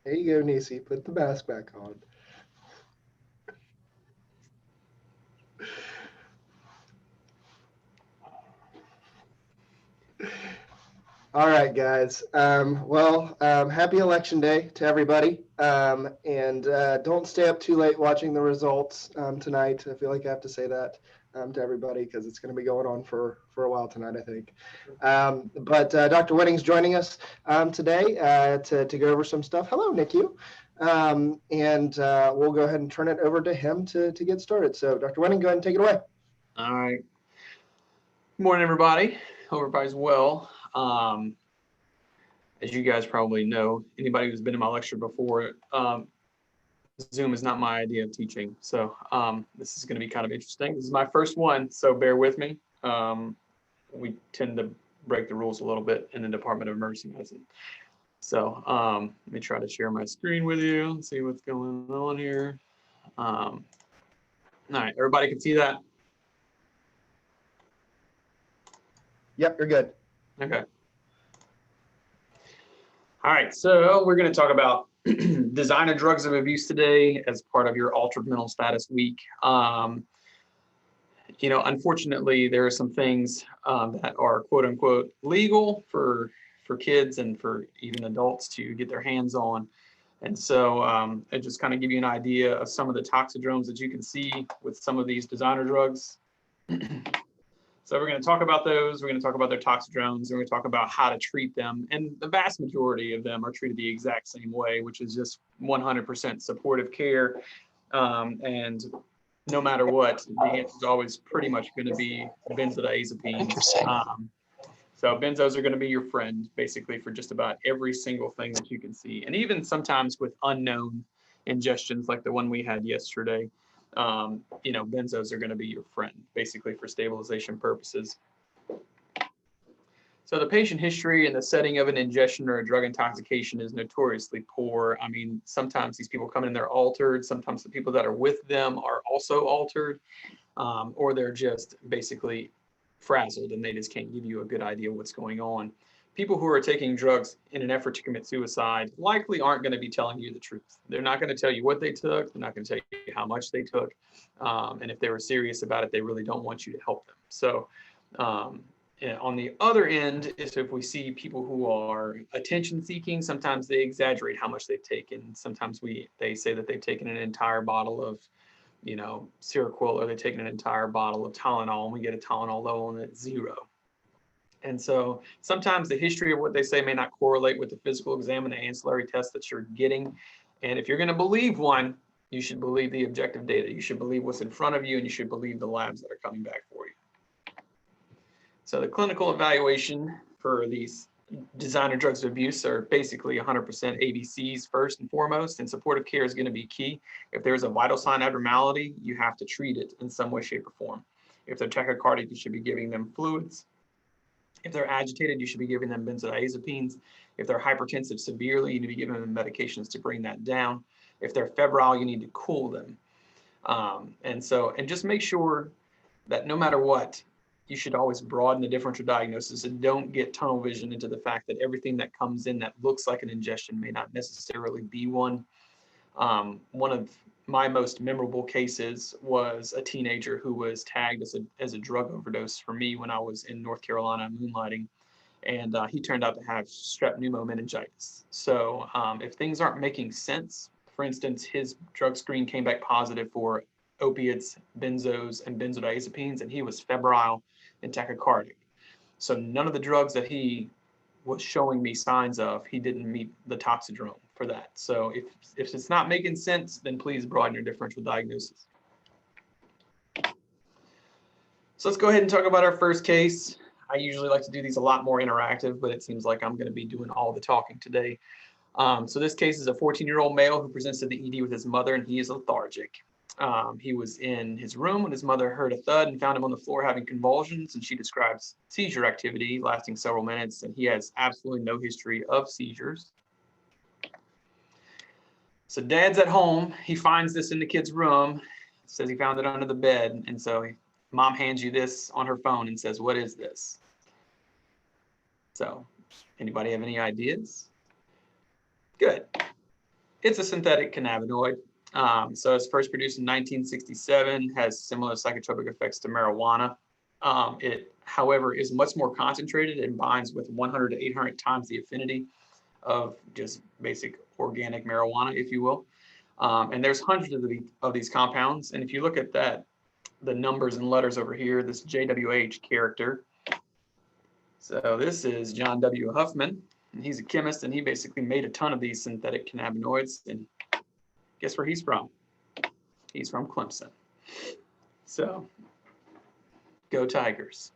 There you go, Nisi. Put the mask back on. All right, guys. Happy Election Day to everybody. And don't stay up too late watching the results tonight. I feel like I have to say that to everybody because it's going to be going on for a while tonight, I think. But Dr. Winning's joining us today to go over some stuff. Hello, NICU. And we'll go ahead and turn it over to him to get started. So, Dr. Winning, go ahead and take it away. All right. Good morning, everybody. Hope everybody's well. As you guys probably know, anybody who's been in my lecture before, Zoom is not my idea of teaching. So this is going to be kind of interesting. This is my first one, so bear with me. We tend to break the rules a little bit in the Department of Emergency Medicine. So let me try to share my screen with you and see what's going on here. All right, everybody can see that? Yep, you're good. Okay. All right, so we're going to talk about designer drugs of abuse today as part of your altered mental status week. Unfortunately, there are some things that are quote unquote legal for kids and for even adults to get their hands on. And so I just kind of give you an idea of some of the toxidromes that you can see with some of these designer drugs. So we're going to talk about those. We're going to talk about their toxidromes. We're going to talk about how to treat them. And the vast majority of them are treated the exact same way, which is just 100% supportive care. And no matter what, the answer is always pretty much going to be benzodiazepines. So benzos are going to be your friend, basically, for just about every single thing that you can see. And even sometimes with unknown ingestions like the one we had yesterday, benzos are going to be your friend, basically for stabilization purposes. So the patient history and the setting of an ingestion or a drug intoxication is notoriously poor. I mean, sometimes these people come in, they're altered. Sometimes the people that are with them are also altered, or they're just basically frazzled and they just can't give you a good idea of what's going on. People who are taking drugs in an effort to commit suicide likely aren't going to be telling you the truth. They're not going to tell you what they took. They're not going to tell you how much they took. And if they were serious about it, they really don't want you to help them. So on the other end is if we see people who are attention seeking, sometimes they exaggerate how much they've taken. Sometimes they say that they've taken an entire bottle of Seroquel, or they've taken an entire bottle of Tylenol, and we get a Tylenol level and it's 0. And so sometimes the history of what they say may not correlate with the physical exam and the ancillary tests that you're getting. And if you're going to believe one, you should believe the objective data. You should believe what's in front of you, and you should believe the labs that are coming back for you. So the clinical evaluation for these designer drugs of abuse are basically 100% ABCs first and foremost, and supportive care is going to be key. If there's a vital sign abnormality, you have to treat it in some way, shape, or form. If they're tachycardic, you should be giving them fluids. If they're agitated, you should be giving them benzodiazepines. If they're hypertensive severely, you need to be giving them medications to bring that down. If they're febrile, you need to cool them. And just make sure that no matter what, you should always broaden the differential diagnosis and don't get tunnel vision into the fact that everything that comes in that looks like an ingestion may not necessarily be one. One of my most memorable cases was a teenager who was tagged as a drug overdose for me when I was in North Carolina moonlighting, and he turned out to have strep pneumomeningitis. So if things aren't making sense, for instance, his drug screen came back positive for opiates, benzos, and benzodiazepines, and he was febrile and tachycardic. So none of the drugs that he was showing me signs of, he didn't meet the toxidrome for that. So if it's not making sense, then please broaden your differential diagnosis. So let's go ahead and talk about our first case. I usually like to do these a lot more interactive, but it seems like I'm going to be doing all the talking today. So this case is a 14-year-old male who presents to the ED with his mother, and he is lethargic. He was in his room when his mother heard a thud and found him on the floor having convulsions, and she describes seizure activity lasting several minutes, and he has absolutely no history of seizures. So dad's at home. He finds this in the kid's room, says he found it under the bed, and so mom hands you this on her phone and says, "What is this?" So anybody have any ideas? Good. It's a synthetic cannabinoid. So it's first produced in 1967, has similar psychotropic effects to marijuana. It, however, is much more concentrated and binds with 100 to 800 times the affinity of just basic organic marijuana, if you will. And there's hundreds of these compounds. And if you look at that, the numbers and letters over here, this JWH character. So this is John W. Huffman, and he's a chemist, and he basically made a ton of these synthetic cannabinoids. And guess where he's from? He's from Clemson. So go Tigers.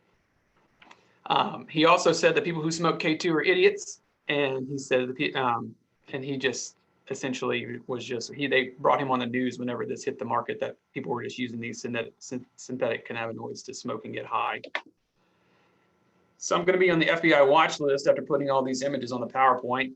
He also said that people who smoke K2 are idiots, and he said and he just essentially was just they brought him on the news whenever this hit the market that people were just using these synthetic cannabinoids to smoke and get high. So I'm going to be on the FBI watch list after putting all these images on the PowerPoint.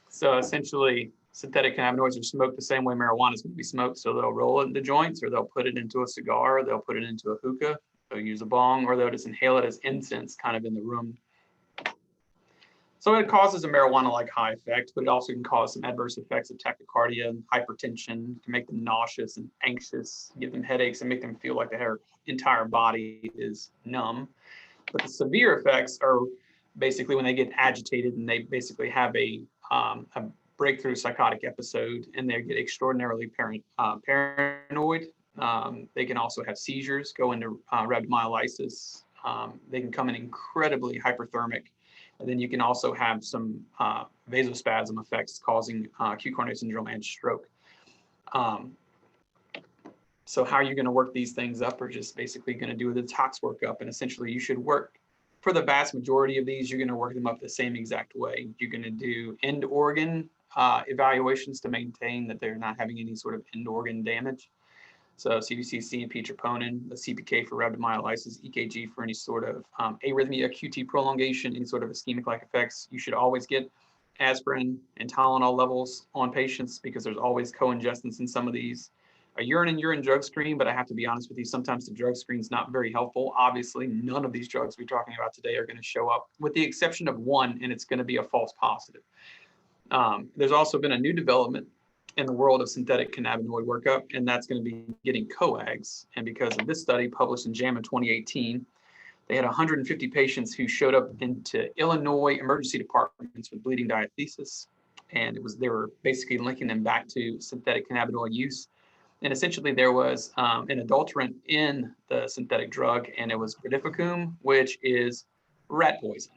So essentially, synthetic cannabinoids are smoked the same way marijuana is going to be smoked. So they'll roll it into joints, or they'll put it into a cigar, they'll put it into a hookah, they'll use a bong, or they'll just inhale it as incense kind of in the room. So it causes a marijuana-like high effect, but it also can cause some adverse effects of tachycardia and hypertension, can make them nauseous and anxious, give them headaches, and make them feel like their entire body is numb. But the severe effects are basically when they get agitated and they basically have a breakthrough psychotic episode, and they get extraordinarily paranoid. They can also have seizures, go into rhabdomyolysis. They can come in incredibly hyperthermic. And then you can also have some vasospasm effects causing acute coronary syndrome and stroke. So how are you going to work these things up? Or just basically going to do the tox workup. And essentially you should work, for the vast majority of these, you're going to work them up the same exact way. You're going to do end organ evaluations to maintain that they're not having any sort of end organ damage. So CBC, CMP, troponin, the CPK for rhabdomyolysis, EKG for any sort of arrhythmia, QT prolongation, any sort of ischemic-like effects. You should always get aspirin and Tylenol levels on patients because there's always co-ingestants in some of these. A urine and urine drug screen, but I have to be honest with you, sometimes the drug screen is not very helpful. Obviously, none of these drugs we're talking about today are going to show up, with the exception of one, and it's going to be a false positive. There's also been a new development in the world of synthetic cannabinoid workup, and that's going to be getting coags. And because of this study published in JAMA 2018, they had 150 patients who showed up into Illinois emergency departments with bleeding diathesis, and they were basically linking them back to synthetic cannabinoid use. And essentially there was an adulterant in the synthetic drug, and it was brodifacoum, which is rat poison.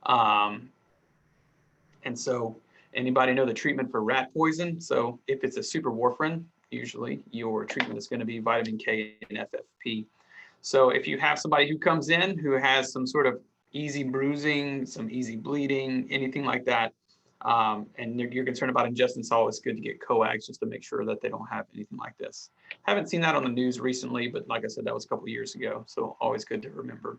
And so anybody know the treatment for rat poison? So if it's a superwarfarin, usually your treatment is going to be vitamin K and FFP. So if you have somebody who comes in who has some sort of easy bruising, some easy bleeding, anything like that, and you're concerned about ingestion, it's always good to get coags just to make sure that they don't have anything like this. Haven't seen that on the news recently, but like I said, that was a couple of years ago. So always good to remember.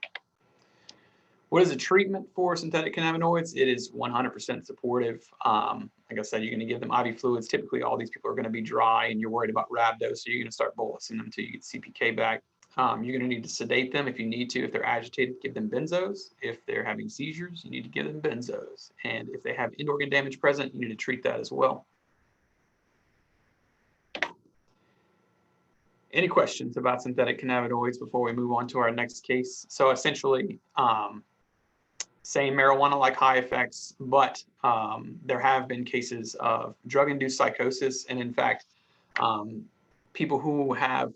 What is the treatment for synthetic cannabinoids? It is 100% supportive. Like I said, you're going to give them IV fluids. Typically, all these people are going to be dry, and you're worried about rhabdo, so you're going to start bolusing them until you get CPK back. You're going to need to sedate them if you need to. If they're agitated, give them benzos. If they're having seizures, you need to give them benzos. And if they have end organ damage present, you need to treat that as well. Any questions about synthetic cannabinoids before we move on to our next case? So essentially, same marijuana-like high effects, but there have been cases of drug-induced psychosis. And in fact, people who have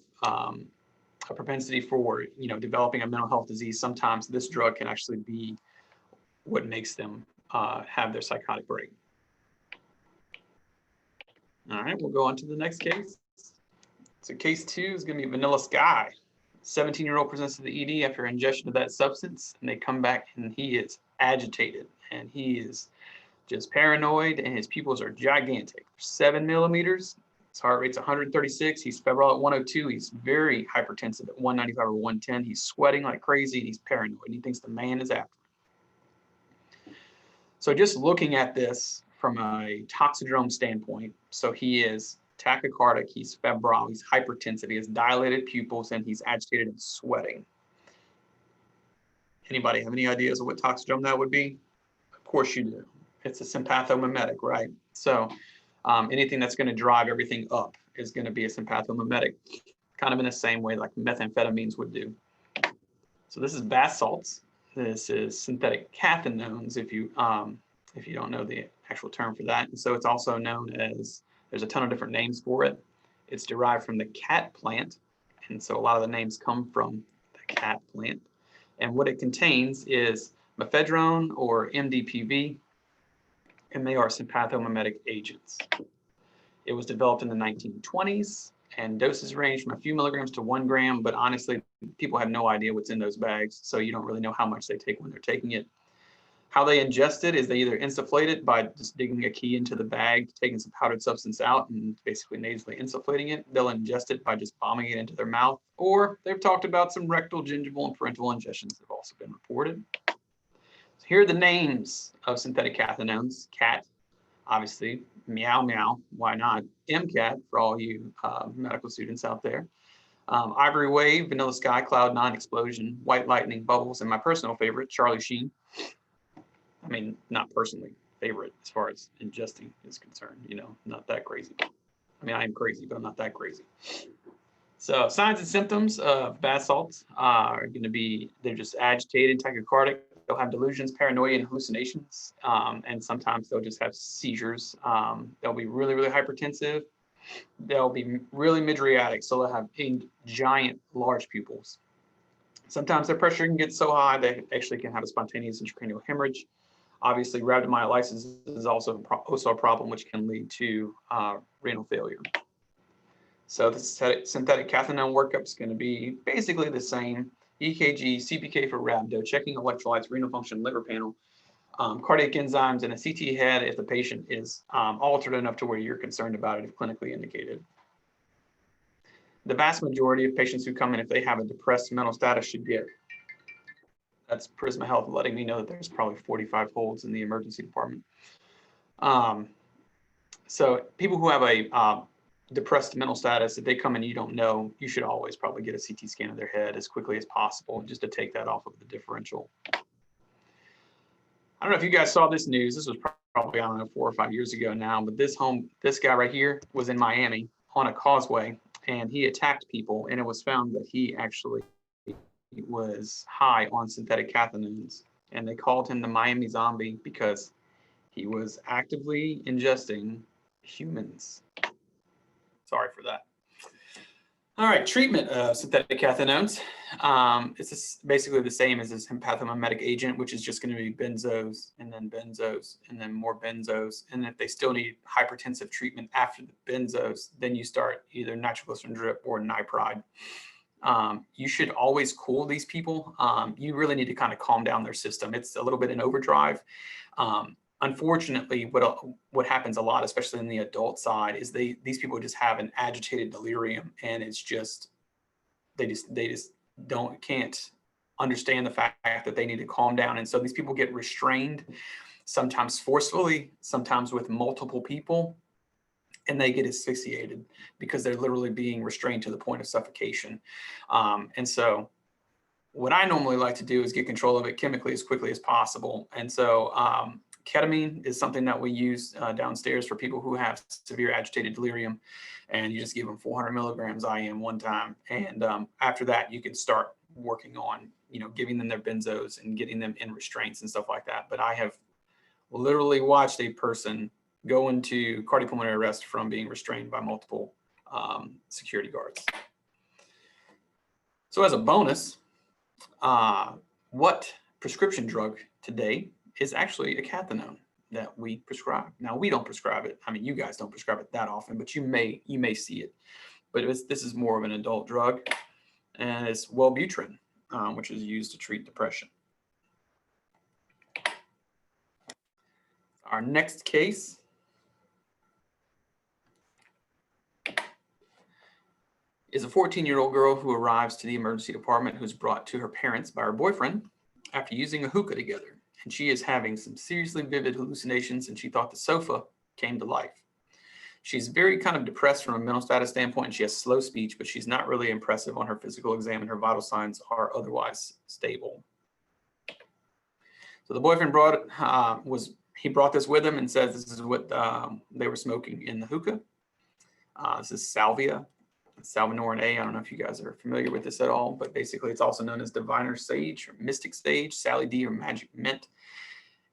a propensity for developing a mental health disease, sometimes this drug can actually be what makes them have their psychotic break. All right, we'll go on to the next case. So case 2 is going to be Vanilla Sky. 17-year-old presents to the ED after ingestion of that substance, and they come back and he is agitated and he is just paranoid, and his pupils are gigantic, 7 millimeters. His heart rate's 136. He's febrile at 102. He's very hypertensive at 195 or 110. He's sweating like crazy, and he's paranoid, and he thinks the man is after him. So just looking at this from a toxidrome standpoint, so he is tachycardic, he's febrile, he's hypertensive, he has dilated pupils, and he's agitated and sweating. Anybody have any ideas of what toxidrome that would be? Of course you do. It's a sympathomimetic, right? So Anything that's going to drive everything up is going to be a sympathomimetic, kind of in the same way like methamphetamines would do. So this is bath salts. This is synthetic cathinones, if you don't know the actual term for that. And so it's also known as, there's a ton of different names for it. It's derived from the cat plant. And so a lot of the names come from the cat plant. And what it contains is mephedrone or MDPV, and they are sympathomimetic agents. It was developed in the 1920s, and doses range from a few milligrams to 1 gram, but honestly, people have no idea what's in those bags, so you don't really know how much they take when they're taking it. How they ingest it is they either insufflate it by just digging a key into the bag, taking some powdered substance out, and basically nasally insufflating it. They'll ingest it by just bombing it into their mouth, or they've talked about some rectal, gingival, and parenteral ingestions that have also been reported. So here are the names of synthetic cathinones. Cat, obviously, meow meow, why not? MCAT for all you medical students out there. Ivory Wave, Vanilla Sky, Cloud 9, Explosion, White Lightning, Bubbles, and my personal favorite, Charlie Sheen. I mean, not personally favorite as far as ingesting is concerned, not that crazy. I mean, I am crazy, but I'm not that crazy. So signs and symptoms of bath salts are going to be, they're just agitated, tachycardic. They'll have delusions, paranoia, and hallucinations. And sometimes they'll just have seizures. They'll be really, really hypertensive. They'll be really mydriatic, so they'll have giant, large pupils. Sometimes their pressure can get so high they actually can have a spontaneous intracranial hemorrhage. Obviously, rhabdomyolysis is also a problem, which can lead to renal failure. So the synthetic cathinone workup is going to be basically the same: EKG, CPK for rhabdo, checking electrolytes, renal function, liver panel, cardiac enzymes, and a CT head if the patient is altered enough to where you're concerned about it if clinically indicated. The vast majority of patients who come in, if they have a depressed mental status, should get, that's Prisma Health letting me know that there's probably 45 holds in the emergency department. So people who have a depressed mental status, if they come in, you don't know, you should always probably get a CT scan of their head as quickly as possible just to take that off of the differential. I don't know if you guys saw this news. This was probably, I don't know, 4 or 5 years ago now, but this guy right here was in Miami on a causeway, and he attacked people, and it was found that he actually was high on synthetic cathinones, and they called him the Miami Zombie because he was actively ingesting humans. Sorry for that. All right, treatment of synthetic cathinones. It's basically the same as a sympathomimetic agent, which is just going to be benzos, and then more benzos. And if they still need hypertensive treatment after the benzos, then you start either nitroglycerin drip or nipride. You should always cool these people. You really need to kind of calm down their system. It's a little bit in overdrive. Unfortunately, what happens a lot, especially in the adult side, is these people just have an agitated delirium, and it's just they just can't understand the fact that they need to calm down, and so these people get restrained, sometimes forcefully, sometimes with multiple people, and they get asphyxiated because they're literally being restrained to the point of suffocation. And so what I normally like to do is get control of it chemically as quickly as possible. And so ketamine is something that we use downstairs for people who have severe agitated delirium, and you just give them 400 milligrams IM one time. And after that, you can start working on, giving them their benzos and getting them in restraints and stuff like that. But I have literally watched a person go into cardiopulmonary arrest from being restrained by multiple security guards. So as a bonus, what prescription drug today is actually a cathinone that we prescribe? Now, we don't prescribe it. I mean, you guys don't prescribe it that often, but you may see it. But this is more of an adult drug, and it's Wellbutrin, which is used to treat depression. Our next case is a 14-year-old girl who arrives to the emergency department who's brought to her parents by her boyfriend after using a hookah together. And she is having some seriously vivid hallucinations, and she thought the sofa came to life. She's very kind of depressed from a mental status standpoint, and she has slow speech, but she's not really impressive on her physical exam, and her vital signs are otherwise stable. So the boyfriend he brought this with him and says this is what they were smoking in the hookah. This is salvia, Salvinorin A. I don't know if you guys are familiar with this at all, but basically it's also known as diviner sage or mystic sage, Sally D, or magic mint.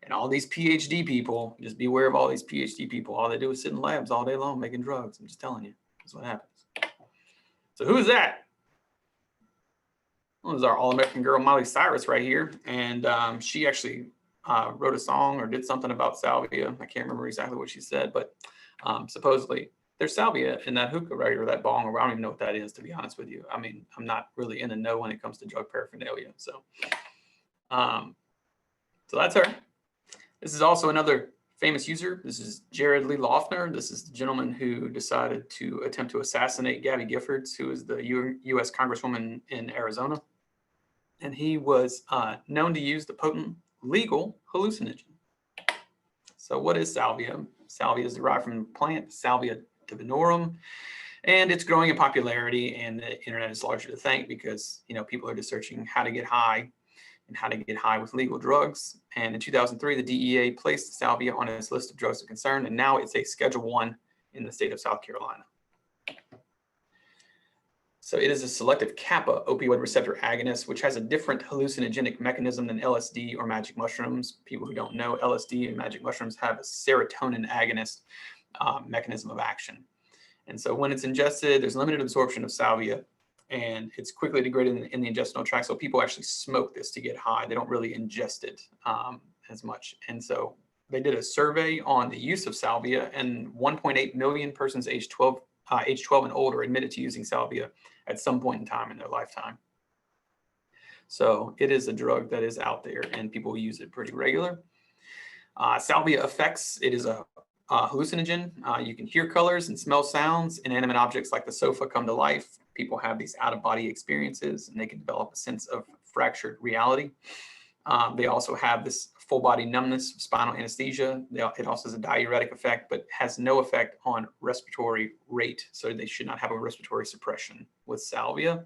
And all these PhD people, just beware of all these PhD people. All they do is sit in labs all day long making drugs. I'm just telling you, that's what happens. So who is that? Well, this is our All-American girl, Miley Cyrus, right here. And she actually wrote a song or did something about salvia. I can't remember exactly what she said, but supposedly there's salvia in that hookah right, or that bong, or I don't even know what that is, to be honest with you. I mean, I'm not really in the know when it comes to drug paraphernalia. So that's her. This is also another famous user. This is Jared Lee Loughner. This is the gentleman who decided to attempt to assassinate Gabby Giffords, who is the U.S. Congresswoman in Arizona. And he was known to use the potent legal hallucinogen. So what is salvia? Salvia is derived from the plant Salvia divinorum, and it's growing in popularity, and the internet is largely to thank because, you know, people are just searching how to get high and how to get high with legal drugs. And in 2003, the DEA placed salvia on its list of drugs of concern, and now it's a Schedule I in the state of South Carolina. So it is a selective kappa opioid receptor agonist, which has a different hallucinogenic mechanism than LSD or magic mushrooms. People who don't know, LSD and magic mushrooms have a serotonin agonist mechanism of action. And so when it's ingested, there's limited absorption of salvia, and it's quickly degraded in the intestinal tract. So people actually smoke this to get high. They don't really ingest it as much. And so they did a survey on the use of salvia, and 1.8 million persons age 12 and older admitted to using salvia at some point in time in their lifetime. So it is a drug that is out there, and people use it pretty regular. Salvia effects, it is a hallucinogen. You can hear colors and smell sounds. Inanimate objects like the sofa come to life. People have these out-of-body experiences, and they can develop a sense of fractured reality. They also have this full body numbness, spinal anesthesia. It also has a diuretic effect, but has no effect on respiratory rate. So they should not have a respiratory suppression with salvia.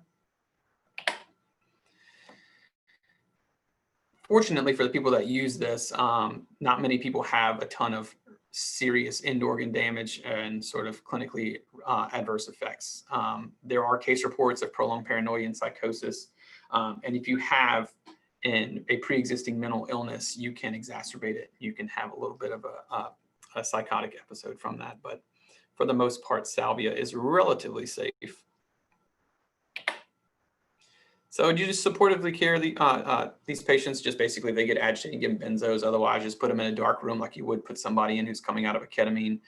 Fortunately for the people that use this, not many people have a ton of serious end organ damage and sort of clinically adverse effects. There are case reports of prolonged paranoia and psychosis. And if you have a pre-existing mental illness, you can exacerbate it. You can have a little bit of a psychotic episode from that. But for the most part, salvia is relatively safe. So you just supportively care these patients. Just basically they get agitated and give them benzos. Otherwise, just put them in a dark room like you would put somebody in who's coming out of a ketamine,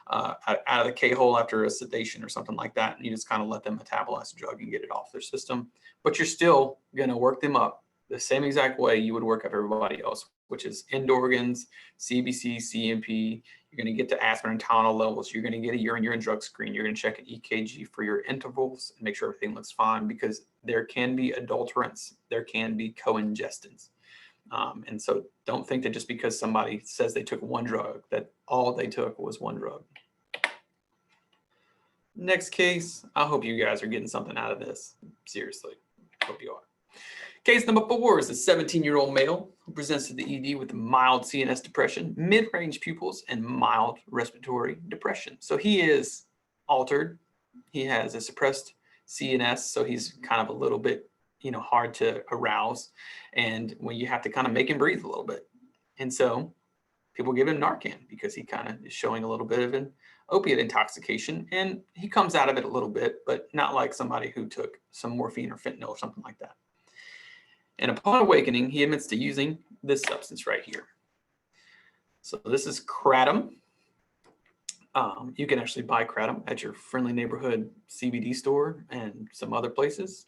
out of the K-hole after a sedation or something like that. And you just kind of let them metabolize the drug and get it off their system. But you're still going to work them up the same exact way you would work up everybody else, which is end organs, CBC, CMP. You're going to get to aspirin and Tylenol levels. You're going to get a urine drug screen. You're going to check an EKG for your intervals and make sure everything looks fine, because there can be adulterants. There can be co-ingestants. And so don't think that just because somebody says they took one drug, that all they took was one drug. Next case, I hope you guys are getting something out of this. Seriously, hope you are. Case number 4 is a 17-year-old male who presents to the ED with mild CNS depression, mid-range pupils, and mild respiratory depression. So he is altered. He has a suppressed CNS, so he's kind of a little bit, hard to arouse. And when you have to kind of make him breathe a little bit. And so people give him Narcan because he kind of is showing a little bit of an opiate intoxication. And he comes out of it a little bit, but not like somebody who took some morphine or fentanyl or something like that. And upon awakening, he admits to using this substance right here. So this is kratom. You can actually buy kratom at your friendly neighborhood CBD store and some other places.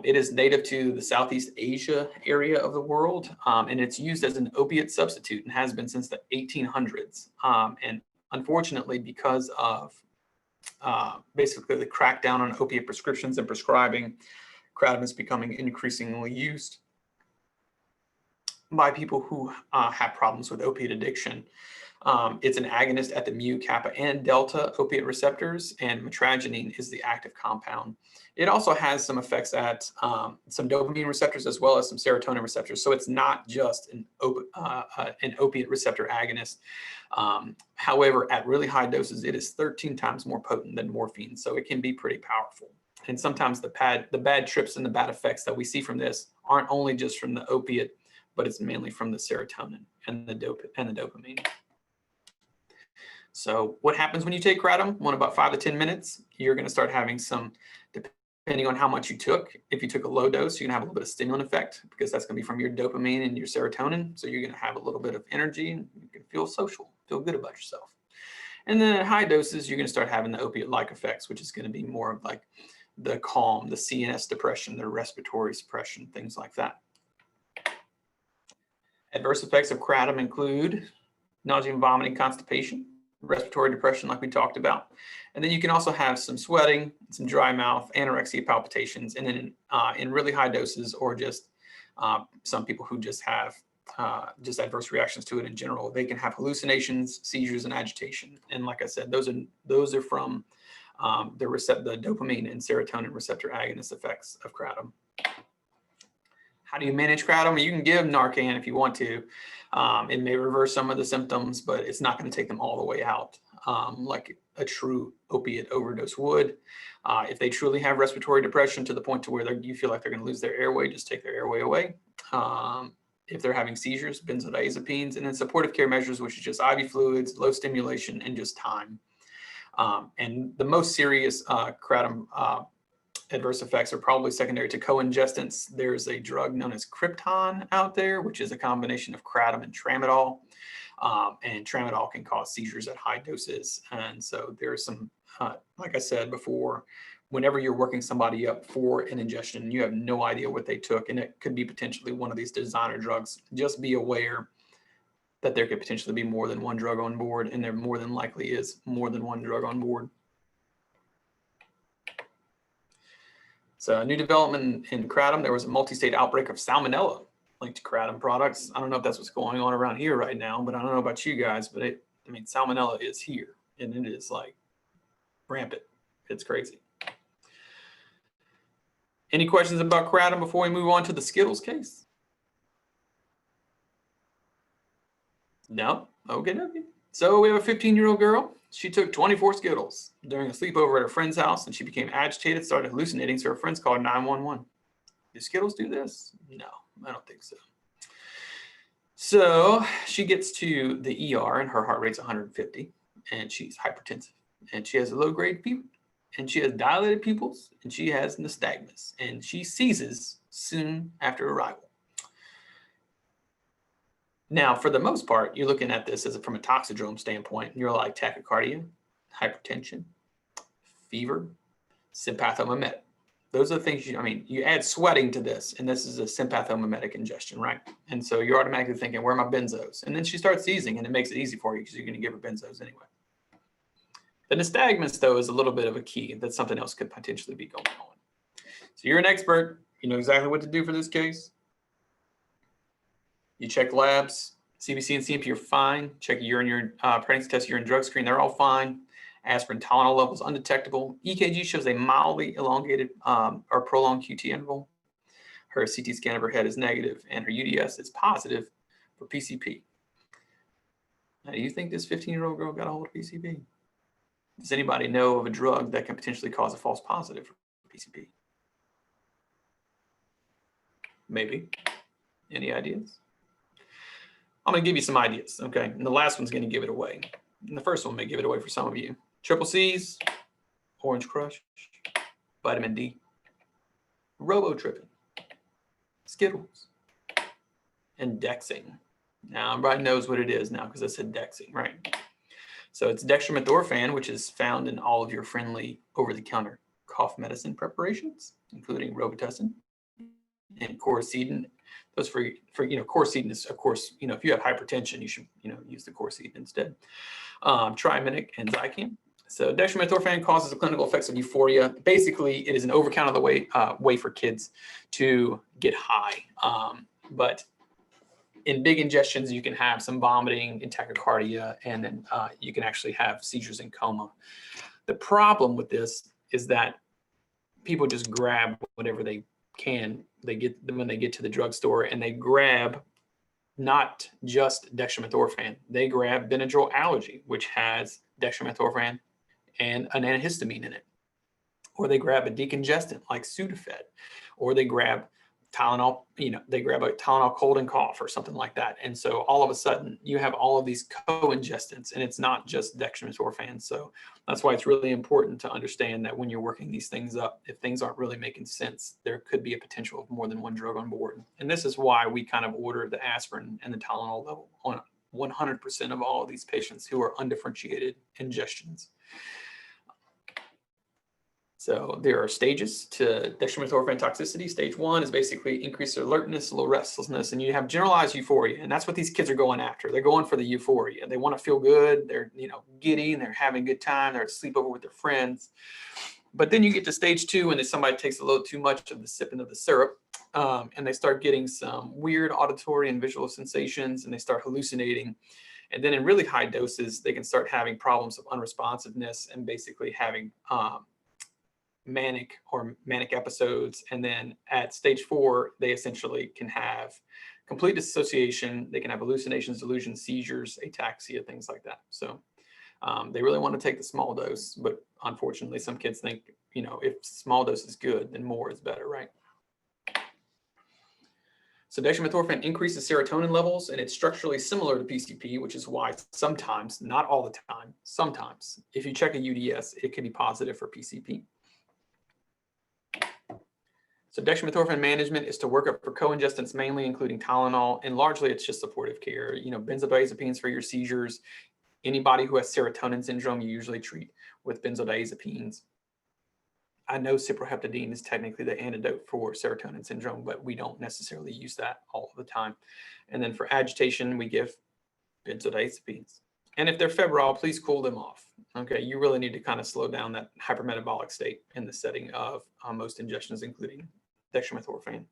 It is native to the Southeast Asia area of the world, and it's used as an opiate substitute and has been since the 1800s. And unfortunately, because of basically the crackdown on opiate prescriptions and prescribing, kratom is becoming increasingly used by people who have problems with opiate addiction. It's an agonist at the mu, kappa, and delta opiate receptors, and mitragynine is the active compound. It also has some effects at some dopamine receptors as well as some serotonin receptors. So it's not just an opiate receptor agonist. However, at really high doses, it is 13 times more potent than morphine. So it can be pretty powerful. And sometimes the bad trips and the bad effects that we see from this aren't only just from the opiate, but it's mainly from the serotonin and the dopamine. So what happens when you take kratom? Well, in about 5 to 10 minutes, you're going to start having some, depending on how much you took. If you took a low dose, you're going to have a little bit of stimulant effect because that's going to be from your dopamine and your serotonin. So you're going to have a little bit of energy and you can feel social, feel good about yourself. And then at high doses, you're going to start having the opiate-like effects, which is going to be more of like the calm, the CNS depression, the respiratory suppression, things like that. Adverse effects of kratom include nausea and vomiting, constipation, respiratory depression like we talked about. And then you can also have some sweating, some dry mouth, anorexia, palpitations, and then in really high doses or just some people who just have just adverse reactions to it in general, they can have hallucinations, seizures, and agitation. And like I said, those are from the dopamine and serotonin receptor agonist effects of kratom. How do you manage kratom? You can give Narcan if you want to. It may reverse some of the symptoms, but it's not going to take them all the way out like a true opiate overdose would. If they truly have respiratory depression to the point to where you feel like they're going to lose their airway, just take their airway away. If they're having seizures, benzodiazepines, and then supportive care measures, which is just IV fluids, low stimulation, and just time. And the most serious kratom adverse effects are probably secondary to co-ingestants. There's a drug known as Krypton out there, which is a combination of kratom and tramadol. And tramadol can cause seizures at high doses. And so there's some, like I said before, whenever you're working somebody up for an ingestion, you have no idea what they took, and it could be potentially one of these designer drugs. Just be aware that there could potentially be more than one drug on board, and there more than likely is more than one drug on board. So a new development in kratom, there was a multi-state outbreak of salmonella linked to kratom products. I don't know if that's what's going on around here right now, but I don't know about you guys, but salmonella is here, and it is like rampant. It's crazy. Any questions about kratom before we move on to the Skittles case? No? Okay. So we have a 15-year-old girl. She took 24 Skittles during a sleepover at her friend's house, and she became agitated, started hallucinating, so her friends called 911. Do Skittles do this? No, I don't think so. So she gets to the ER, and her heart rate's 150, and she's hypertensive, and she has a low-grade fever, and she has dilated pupils, and she has nystagmus, and she seizes soon after arrival. Now, for the most part, you're looking at this from a toxidrome standpoint, and you're like tachycardia, hypertension, fever, sympathomimetic. Those are the things you add sweating to this, and this is a sympathomimetic ingestion, right? And so you're automatically thinking, where are my benzos? And then she starts seizing, and it makes it easy for you because you're going to give her benzos anyway. The nystagmus, though, is a little bit of a key that something else could potentially be going on. So you're an expert. You know exactly what to do for this case. You check labs, CBC and CMP are fine. Check urine pregnancy test, urine drug screen, they're all fine. Aspirin Tylenol levels undetectable. EKG shows a mildly elongated or prolonged QT interval. Her CT scan of her head is negative, and her UDS is positive for PCP. Now, do you think this 15-year-old girl got a hold of PCP? Does anybody know of a drug that can potentially cause a false positive for PCP? Maybe. Any ideas? I'm going to give you some ideas, okay? And the last one's going to give it away. And the first one may give it away for some of you. Triple C's, Orange Crush, Vitamin D, Robotrippin, Skittles, and Dexing. Now, everybody knows what it is now because I said Dexing, right? So it's dextromethorphan, which is found in all of your friendly over-the-counter cough medicine preparations, including Robitussin and Coricidin. Those for Coricidin is, of course, if you have hypertension, you should, use the Coricidin instead. Triaminic and Zicam. So dextromethorphan causes the clinical effects of euphoria. Basically, it is an over-counter way for kids to get high. But in big ingestions, you can have some vomiting and tachycardia, and then you can actually have seizures and coma. The problem with this is that people just grab whatever they can. They get when they get to the drugstore, and they grab not just dextromethorphan. They grab Benadryl Allergy, which has dextromethorphan and an antihistamine in it. Or they grab a decongestant like Sudafed, or they grab Tylenol, they grab a Tylenol cold and cough or something like that. And so all of a sudden you have all of these co-ingestants, and it's not just dextromethorphan. So that's why it's really important to understand that when you're working these things up, if things aren't really making sense, there could be a potential of more than one drug on board. And this is why we kind of order the aspirin and the Tylenol level on 100% of all of these patients who are undifferentiated ingestions. So there are stages to dextromethorphan toxicity. Stage 1 is basically increased alertness, low restlessness, and you have generalized euphoria. And that's what these kids are going after. They're going for the euphoria. They want to feel good. They're, giddy, and they're having a good time. They're at sleepover with their friends. But then you get to stage 2, and then somebody takes a little too much of the sipping of the syrup, and they start getting some weird auditory and visual sensations, and they start hallucinating. And then in really high doses, they can start having problems of unresponsiveness and basically having manic episodes. And then at stage 4, they essentially can have complete dissociation. They can have hallucinations, delusions, seizures, ataxia, things like that. So they really want to take the small dose, but unfortunately some kids think, if small dose is good, then more is better, right? So dextromethorphan increases serotonin levels, and it's structurally similar to PCP, which is why sometimes, not all the time, sometimes, if you check a UDS, it can be positive for PCP. So dextromethorphan management is to work up for co-ingestants, mainly including Tylenol, and largely it's just supportive care. Benzodiazepines for your seizures. Anybody who has serotonin syndrome, you usually treat with benzodiazepines. I know cyproheptadine is technically the antidote for serotonin syndrome, but we don't necessarily use that all the time. And then for agitation, we give benzodiazepines. And if they're febrile, please cool them off. Okay, you really need to kind of slow down that hypermetabolic state in the setting of most ingestions, including dextromethorphan.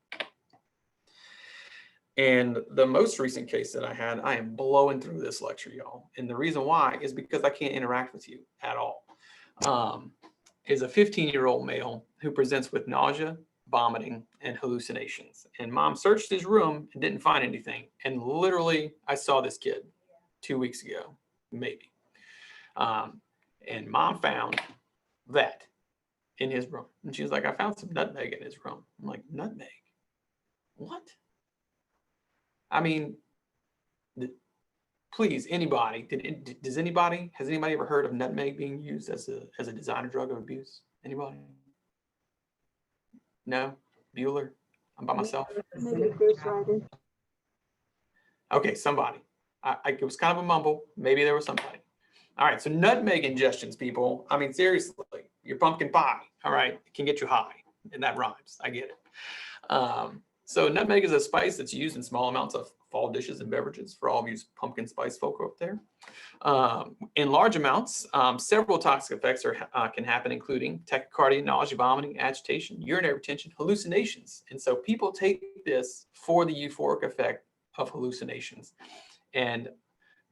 And the most recent case that I had, I am blowing through this lecture, y'all. And the reason why is because I can't interact with you at all. Is a 15-year-old male who presents with nausea, vomiting, and hallucinations. And mom searched his room and didn't find anything. And literally, I saw this kid 2 weeks ago, maybe. And mom found that in his room. And she was like, I found some nutmeg in his room. I'm like, nutmeg? What? I mean, please, anybody, has anybody ever heard of nutmeg being used as a designer drug of abuse? Anybody? No? Bueller? I'm by myself? Maybe ghostwriter. Okay, somebody. It was kind of a mumble. Maybe there was somebody. All right, so nutmeg ingestions, people. I mean, seriously, your pumpkin pie, all right, it can get you high, and that rhymes. I get it. So nutmeg is a spice that's used in small amounts of fall dishes and beverages for all of you pumpkin spice folk up there. In large amounts, several toxic effects can happen, including tachycardia, nausea, vomiting, agitation, urinary retention, hallucinations. And so people take this for the euphoric effect of hallucinations. And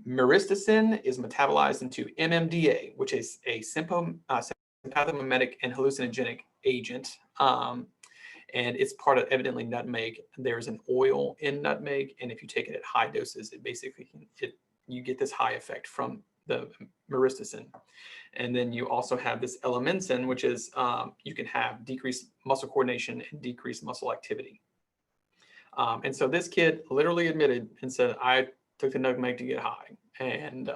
myristicin is metabolized into MMDA, which is a sympathomimetic and hallucinogenic agent. And it's part of, evidently, nutmeg. There's an oil in nutmeg, and if you take it at high doses, it basically you get this high effect from the myristicin. And then you also have this elemensin, which is you can have decreased muscle coordination and decreased muscle activity. And so this kid literally admitted and said, I took the nutmeg to get high. And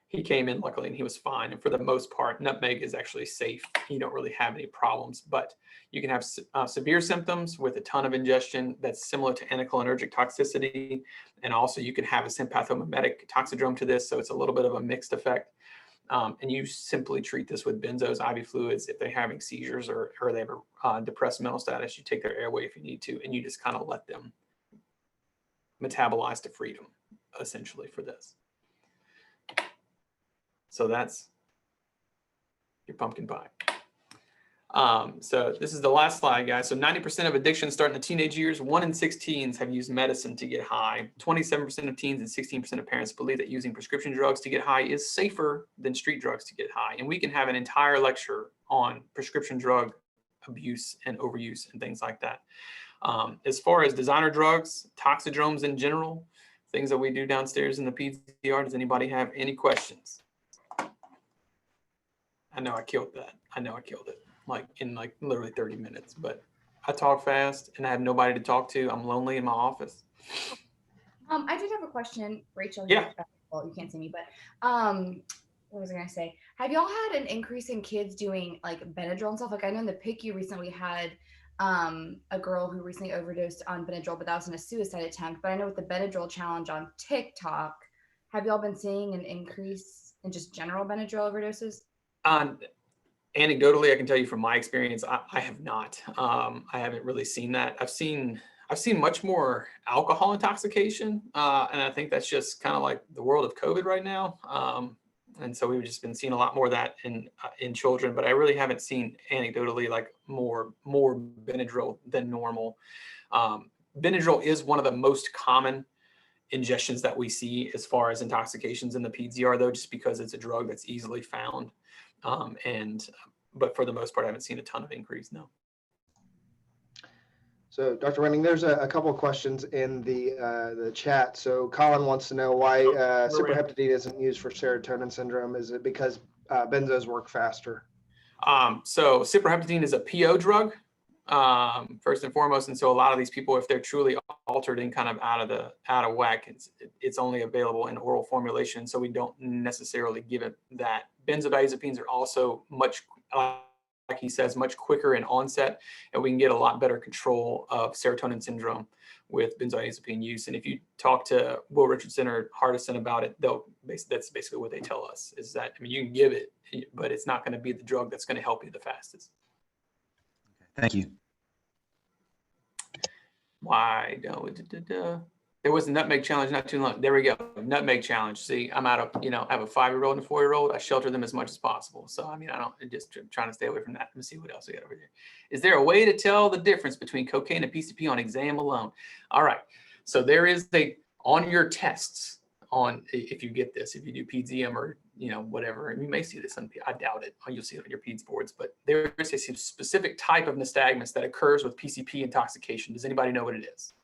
he came in luckily and he was fine. And for the most part, nutmeg is actually safe. You don't really have any problems, but you can have severe symptoms with a ton of ingestion that's similar to anticholinergic toxicity. And also you can have a sympathomimetic toxidrome to this. So it's a little bit of a mixed effect. And you simply treat this with benzos, IV fluids. If they're having seizures or they have a depressed mental status, you take their airway if you need to, and you just kind of let them metabolize to freedom, essentially, for this. So that's your pumpkin pie. So this is the last slide, guys. So 90% of addictions start in the teenage years. 1 in 6 teens have used medicine to get high. 27% of teens and 16% of parents believe that using prescription drugs to get high is safer than street drugs to get high. And we can have an entire lecture on prescription drug abuse and overuse and things like that. As far as designer drugs, toxidromes in general, things that we do downstairs in the PDR, does anybody have any questions? I know I killed that. I know I killed it in literally 30 minutes, but I talk fast and I have nobody to talk to. I'm lonely in my office. I did have a question, Rachel. Yeah. Well, you can't see me, but what was I gonna say? Have y'all had an increase in kids doing like Benadryl and stuff? Like I know in the PICU recently had a girl who recently overdosed on Benadryl, but that was in a suicide attempt. But I know with the Benadryl challenge on TikTok, have y'all been seeing an increase in just general Benadryl overdoses? Anecdotally, I can tell you from my experience, I have not. I haven't really seen that. I've seen much more alcohol intoxication, and I think that's just kind of like the world of COVID right now. And so we've just been seeing a lot more of that in children, but I really haven't seen anecdotally like more Benadryl than normal. Benadryl is one of the most common ingestions that we see as far as intoxications in the PDR, though, just because it's a drug that's easily found. But for the most part, I haven't seen a ton of increase, no. So, Dr. Wenning, there's a couple of questions in the chat. So, Colin wants to know why cyproheptadine isn't used for serotonin syndrome. Is it because benzos work faster? So, cyproheptadine is a PO drug, first and foremost, and so a lot of these people, if they're truly altered and kind of out of whack, it's only available in oral formulation. So we don't necessarily give it that. Benzodiazepines are also much, like he says, much quicker in onset, and we can get a lot better control of serotonin syndrome with benzodiazepine use. And if you talk to Will Richardson or Hardison about it, that's basically what they tell us, is that, I mean, you can give it, but it's not going to be the drug that's going to help you the fastest. Thank you. Why don't there was a nutmeg challenge not too long. There we go. Nutmeg challenge. See, I'm out of, I have a 5-year-old and a 4-year-old. I shelter them as much as possible. So, I mean, I'm just trying to stay away from that. Let me see what else we got over here. Is there a way to tell the difference between cocaine and PCP on exam alone? All right. So there is on your tests, if you get this, if you do PDM or, whatever, and you may see this on, I doubt it. You'll see it on your PEDS boards, but there is a specific type of nystagmus that occurs with PCP intoxication. Does anybody know what it is?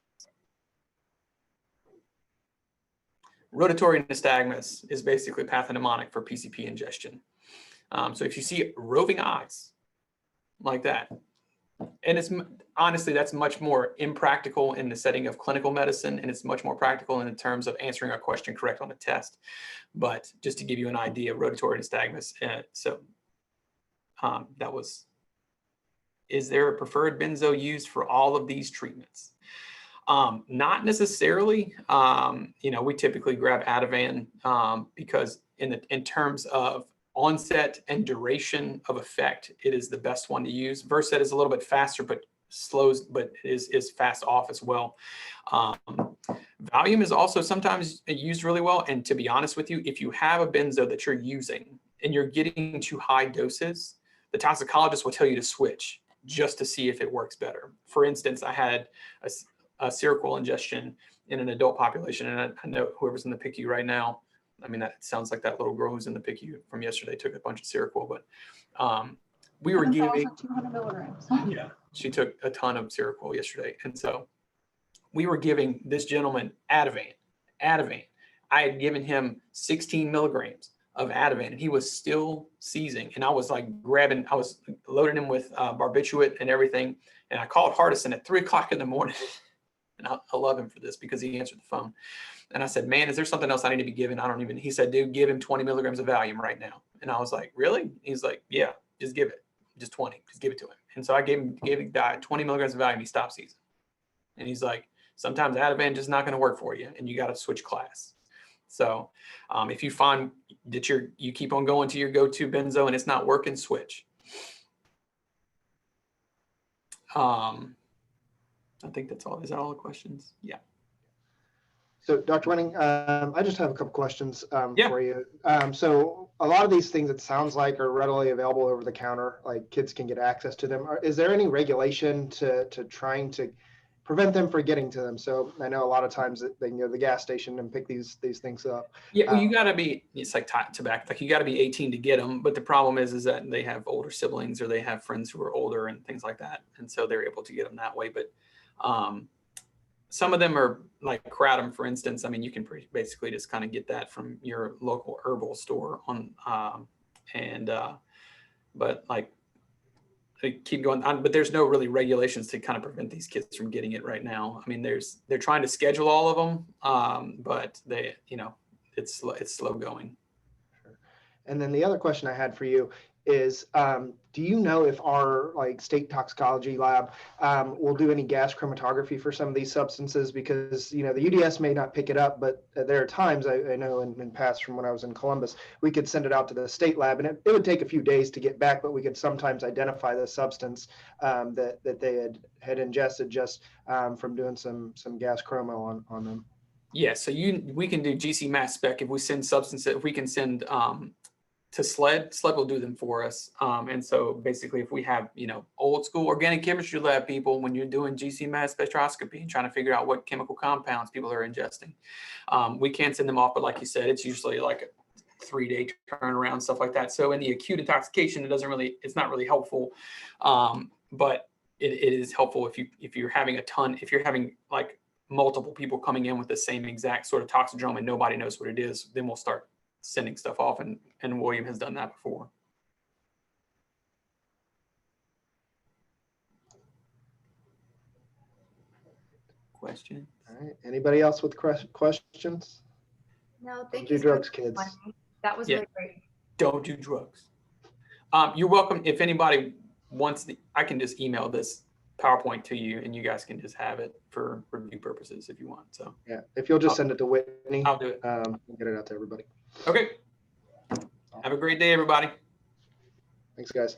Rotatory nystagmus is basically pathognomonic for PCP ingestion. So if you see roving eyes like that, and it's honestly, that's much more impractical in the setting of clinical medicine, and it's much more practical in terms of answering a question correct on a test. But just to give you an idea of rotatory nystagmus, is there a preferred benzo used for all of these treatments? Not necessarily. We typically grab Ativan because in terms of onset and duration of effect, it is the best one to use. Versed is a little bit faster, but slows, but is fast off as well. Valium is also sometimes used really well. And to be honest with you, if you have a benzo that you're using and you're getting to high doses, the toxicologist will tell you to switch just to see if it works better. For instance, I had a Seroquel ingestion in an adult population, and I know whoever's in the PICU right now, I mean, that sounds like that little girl who's in the PICU from yesterday took a bunch of Seroquel, but we were giving 200 milligrams. Yeah, she took a ton of Seroquel yesterday, and so we were giving this gentleman Ativan. I had given him 16 milligrams of Ativan, and he was still seizing. And I was I was loading him with barbiturate and everything. And I called Hardison at 3 o'clock in the morning. And I love him for this because he answered the phone. And I said, man, is there something else I need to be giving? He said, dude, give him 20 milligrams of Valium right now. And I was like, really? He's like, yeah, just give it. Just 20, just give it to him. And so I gave the guy 20 milligrams of Valium. He stopped seizing. And he's like, sometimes Ativan just not going to work for you, and you got to switch class. So if you find that you keep on going to your go-to benzo and it's not working, switch. I think that's all. Is that all the questions? Yeah. So, Dr. Wenning, I just have a couple questions Yeah. for you. So, a lot of these things, it sounds like, are readily available over the counter, like kids can get access to them. Is there any regulation to trying to prevent them from getting to them? So, I know a lot of times that they can go to the gas station and pick these things up. Yeah, well, you got to be, it's like tobacco, like you got to be 18 to get them. But the problem is that they have older siblings or they have friends who are older and things like that. And so they're able to get them that way. But some of them are like kratom, for instance. I mean, you can basically just kind of get that from your local herbal store on, but like, they keep going on, but there's no really regulations to kind of prevent these kids from getting it right now. I mean, they're trying to schedule all of them, but they, it's slow going. And then the other question I had for you is, do you know if our state toxicology lab will do any gas chromatography for some of these substances? Because the UDS may not pick it up, but there are times I know in past from when I was in Columbus, we could send it out to the state lab, and it would take a few days to get back, but we could sometimes identify the substance that they had ingested just from doing some gas chromo on them. Yeah, so we can do GC mass spec if we send substances. If we can send to SLED will do them for us. And so basically, if we have old school organic chemistry lab people, when you're doing GC mass spectroscopy and trying to figure out what chemical compounds people are ingesting, we can send them off. But like you said, it's usually like a 3-day turnaround, stuff like that. So in the acute intoxication, it's not really helpful. But it is helpful if you're having like multiple people coming in with the same exact sort of toxidrome and nobody knows what it is, then we'll start sending stuff off, and William has done that before. Question? All right. Anybody else with questions? No, thank Do you. drugs, So much. kids. That was really great. Don't do drugs. You're welcome. If anybody wants, I can just email this PowerPoint to you, and you guys can just have it for review purposes if you want. So yeah, if you'll just send it to Whitney, I'll do it. We'll get it out to everybody. Okay. Have a great day, everybody. Thanks, guys.